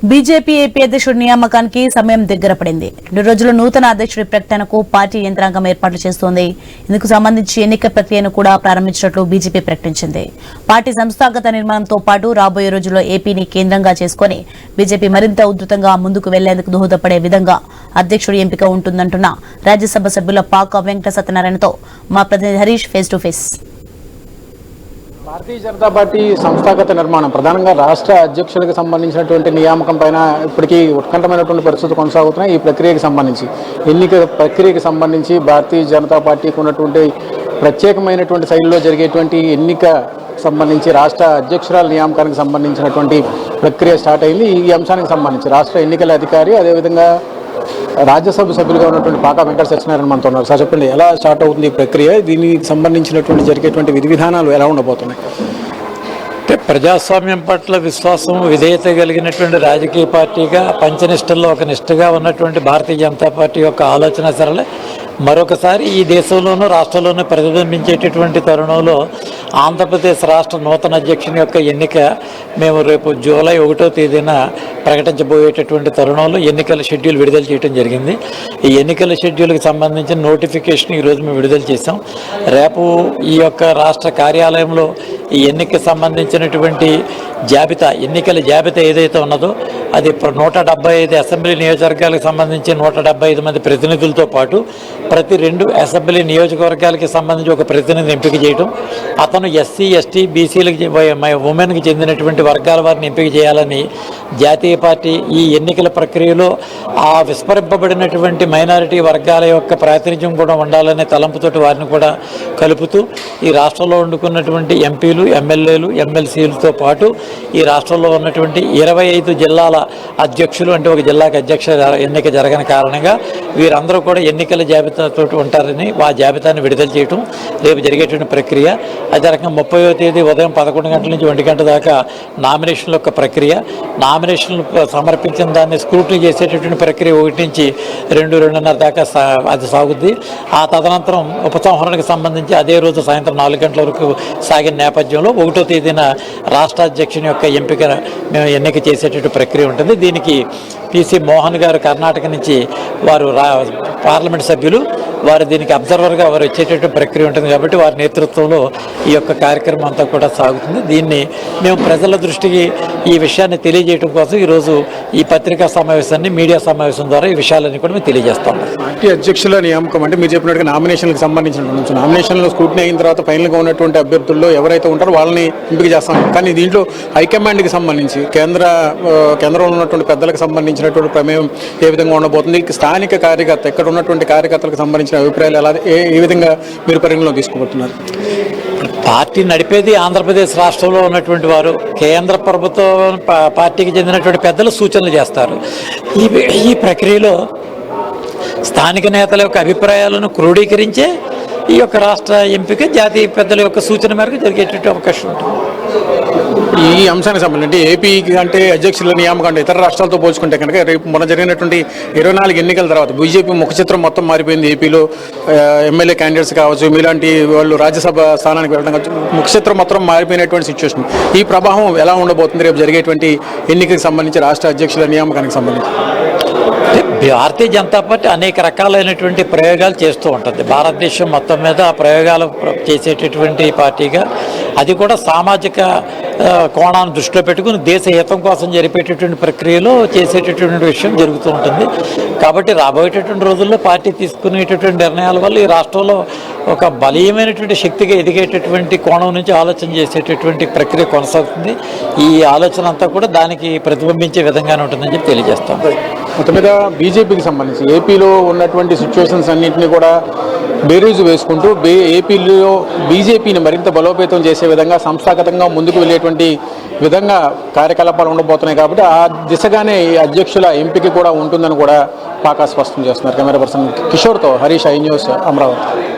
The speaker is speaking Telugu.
బీజేపీ ఏపీ అధ్యక్షుడి నియామకానికి సమయం దగ్గర పడింది. 2 రోజుల నూతన అధ్యక్షుడి ప్రకటనకు పార్టీ యంత్రాంగం ఏర్పాట్లు చేస్తోంది. ఇందుకు సంబంధించి ఎన్నిక ప్రక్రియను కూడా ప్రారంభించినట్లు బీజేపీ ప్రకటించింది. పార్టీ సంస్థాగత నిర్మాణంతో పాటు రాబోయే రోజుల్లో ఏపీని కేంద్రంగా చేసుకుని బీజేపీ మరింత ఉధృతంగా ముందుకు వెళ్లేందుకు దోహదపడే విధంగా అధ్యక్షుడి ఎంపిక ఉంటుందంటున్న రాజ్యసభ సభ్యుల పాక వెంకట సత్యనారాయణతో మా ప్రతినిధి Harish face to face. Bharatiya Janata party సంస్థాగత నిర్మాణం ప్రధానంగా రాష్ట్ర అధ్యక్షులకు సంబంధించినటువంటి నియామకం పైన ఇప్పటికీ ఉత్కంఠమైనటువంటి పరిస్థితులు కొనసాగుతున్నాయి. ఈ ప్రక్రియకి సంబంధించి ఎన్నిక ప్రక్రియకి సంబంధించి భారతీయ జనతా పార్టీకి ఉన్నటువంటి ప్రత్యేకమైనటువంటి శైలిలో జరిగేటువంటి ఎన్నిక సంబంధించి రాష్ట్ర అధ్యక్షురాల నియామకానికి సంబంధించినటువంటి ప్రక్రియ స్టార్ట్ అయింది. ఈ అంశానికి సంబంధించి రాష్ట్ర ఎన్నికల అధికారి అదేవిధంగా రాజ్యసభ సభ్యులుగా ఉన్నటువంటి పాక వెంకట సత్యనారాయణ మనతో ఉన్నారు. సార్ చెప్పండి, ఎలా స్టార్ట్ అవుతుంది ఈ ప్రక్రియ, దీనికి సంబంధించినటువంటి జరిగేటువంటి విధి విధానాలు ఎలా ఉండబోతున్నాయి? అంటే ప్రజాస్వామ్యం పట్ల విశ్వాసం విధేయత కలిగినటువంటి రాజకీయ పార్టీగా పంచనిష్టల్లో ఒక నిష్టగా ఉన్నటువంటి భారతీయ జనతా పార్టీ యొక్క ఆలోచన సరళ మరొకసారి ఈ దేశంలోనూ రాష్ట్రంలోనూ ప్రతిబింబించేటటువంటి తరుణంలో ఆంధ్రప్రదేశ్ రాష్ట్ర నూతన అధ్యక్షుని యొక్క ఎన్నిక మేము రేపు జూలై 1వ తేదీన ప్రకటించబోయేటటువంటి తరుణంలో ఎన్నికల షెడ్యూల్ విడుదల చేయడం జరిగింది. ఈ ఎన్నికల షెడ్యూల్కి సంబంధించిన నోటిఫికేషన్ ఈరోజు మేము విడుదల చేసాం. రేపు ఈ యొక్క రాష్ట్ర కార్యాలయంలో ఈ ఎన్నికకి సంబంధించినటువంటి ఎన్నికల జాబితా ఏదైతే ఉన్నదో అది 175 అసెంబ్లీ నియోజకవర్గాలకు సంబంధించి 175 మంది ప్రతినిధులతో పాటు ప్రతి 2 అసెంబ్లీ నియోజకవర్గాలకి సంబంధించి ఒక ప్రతినిధిని ఎంపిక చేయడం, అతను ఎస్సీ ఎస్టీ బీసీలకు ఉమెన్కి చెందినటువంటి వర్గాల వారిని ఎంపిక చేయాలని జాతీయ పార్టీ ఈ ఎన్నికల ప్రక్రియలో ఆ విస్మరింపబడినటువంటి మైనారిటీ వర్గాల యొక్క ప్రాతినిధ్యం కూడా ఉండాలనే తలంపుతోటి వారిని కూడా కలుపుతూ ఈ రాష్ట్రంలో వండుకున్నటువంటి ఎంపీలు ఎమ్మెల్యేలు ఎమ్మెల్సీలతో పాటు ఈ రాష్ట్రంలో ఉన్నటువంటి 25 జిల్లాల అధ్యక్షులు అంటే ఒక జిల్లాకి అధ్యక్ష ఎన్నిక జరగని కారణంగా వీరందరూ కూడా ఎన్నికల జాబితాతో ఉంటారని ఆ జాబితాను విడుదల చేయటం రేపు జరిగేటువంటి ప్రక్రియ. అదే రకంగా 30వ తేదీ ఉదయం 11 గంటల నుంచి 1 గంట దాకా నామినేషన్ల యొక్క ప్రక్రియ, నామినేషన్లు సమర్పించిన దాన్ని స్క్రూటినీ చేసేటటువంటి ప్రక్రియ 1 నుంచి 2-2:30 దాకా అది సాగుద్ది. ఆ తదనంతరం ఉపసంహరణకు సంబంధించి అదే రోజు సాయంత్రం 4 గంటల వరకు సాగిన నేపథ్యంలో 1వ తేదీన రాష్ట్ర అధ్యక్షుని యొక్క ఎంపిక మేము ఎన్నిక చేసేటటువంటి ప్రక్రియ ఉంటుంది. దీనికి పిసి మోహన్ గారు కర్ణాటక నుంచి వారు పార్లమెంట్ సభ్యులు, వారు దీనికి అబ్జర్వర్గా వారు వచ్చేటటువంటి ప్రక్రియ ఉంటుంది కాబట్టి వారి నేతృత్వంలో ఈ యొక్క కార్యక్రమం అంతా కూడా సాగుతుంది. దీన్ని మేము ప్రజల దృష్టికి ఈ విషయాన్ని తెలియజేయడం కోసం ఈరోజు ఈ పత్రికా సమావేశాన్ని మీడియా సమావేశం ద్వారా ఈ విషయాలన్నీ కూడా మేము తెలియజేస్తాం. పార్టీ అధ్యక్షుల నియామకం అంటే మీరు చెప్పినట్టుగా నామినేషన్లకు సంబంధించిన నామినేషన్లో స్క్రూటినీ అయిన తర్వాత ఫైనల్గా ఉన్నటువంటి అభ్యర్థుల్లో ఎవరైతే ఉంటారో వాళ్ళని ఎంపిక చేస్తాం. కానీ దీంట్లో హైకమాండ్కి సంబంధించి కేంద్రంలో ఉన్నటువంటి పెద్దలకు సంబంధించినటువంటి ప్రమేయం ఏ విధంగా ఉండబోతుంది, స్థానిక కార్యకర్త ఇక్కడ ఉన్నటువంటి కార్యకర్తలకు సంబంధించిన అభిప్రాయాలు ఎలా ఏ విధంగా మీరు పరిగణలో తీసుకోబోతున్నారు? పార్టీ నడిపేది ఆంధ్రప్రదేశ్ రాష్ట్రంలో ఉన్నటువంటి వారు, కేంద్ర ప్రభుత్వం పార్టీకి చెందినటువంటి పెద్దలు సూచనలు చేస్తారు. ఈ ప్రక్రియలో స్థానిక నేతల యొక్క అభిప్రాయాలను క్రోడీకరించే ఈ యొక్క రాష్ట్ర ఎంపిక జాతీయ పెద్దల యొక్క సూచన మేరకు జరిగేటువంటి అవకాశం ఉంటుంది. ఈ అంశానికి సంబంధించి ఏపీకి అంటే అధ్యక్షుల నియామకం అంటే ఇతర రాష్ట్రాలతో పోల్చుకుంటే కనుక రేపు మొన్న జరిగినటువంటి 24 ఎన్నికల తర్వాత బీజేపీ ముఖ చిత్రం మొత్తం మారిపోయింది. ఏపీలో ఎమ్మెల్యే క్యాండిడేట్స్ కావచ్చు, మీలాంటి వాళ్ళు రాజ్యసభ స్థానానికి వెళ్ళడం కావచ్చు, ముఖ చిత్రం మొత్తం మారిపోయినటువంటి సిచ్యువేషన్. ఈ ప్రభావం ఎలా ఉండబోతుంది రేపు జరిగేటువంటి ఎన్నికకి సంబంధించి రాష్ట్ర అధ్యక్షుల నియామకానికి సంబంధించి? భారతీయ జనతా పార్టీ అనేక రకాలైనటువంటి ప్రయోగాలు చేస్తూ ఉంటుంది. భారతదేశం మొత్తం మీద ఆ ప్రయోగాలు చేసేటటువంటి పార్టీగా, అది కూడా సామాజిక కోణాన్ని దృష్టిలో పెట్టుకుని దేశ హితం కోసం జరిపేటటువంటి ప్రక్రియలో చేసేటటువంటి విషయం జరుగుతూ ఉంటుంది. కాబట్టి రాబోయేటటువంటి రోజుల్లో పార్టీ తీసుకునేటటువంటి నిర్ణయాల వల్ల ఈ రాష్ట్రంలో ఒక బలీయమైనటువంటి శక్తిగా ఎదిగేటటువంటి కోణం నుంచి ఆలోచన చేసేటటువంటి ప్రక్రియ కొనసాగుతుంది. ఈ ఆలోచన అంతా కూడా దానికి ప్రతిబింబించే విధంగానే ఉంటుందని చెప్పి తెలియజేస్తాం. మొత్తం మీద బీజేపీకి సంబంధించి ఏపీలో ఉన్నటువంటి సిచ్యువేషన్స్ అన్నింటినీ కూడా బేరీజు వేసుకుంటూ ఏపీలో బీజేపీని మరింత బలోపేతం చేసే విధంగా సంస్థాగతంగా ముందుకు వెళ్ళేటువంటి విధంగా కార్యకలాపాలు ఉండబోతున్నాయి. కాబట్టి ఆ దిశగానే ఈ అధ్యక్షుల ఎంపిక కూడా ఉంటుందని కూడా పాకా స్పష్టం చేస్తున్నారు. కెమెరా పర్సన్ కిషోర్తో హరీష్, ఐ న్యూస్, అమరావతి.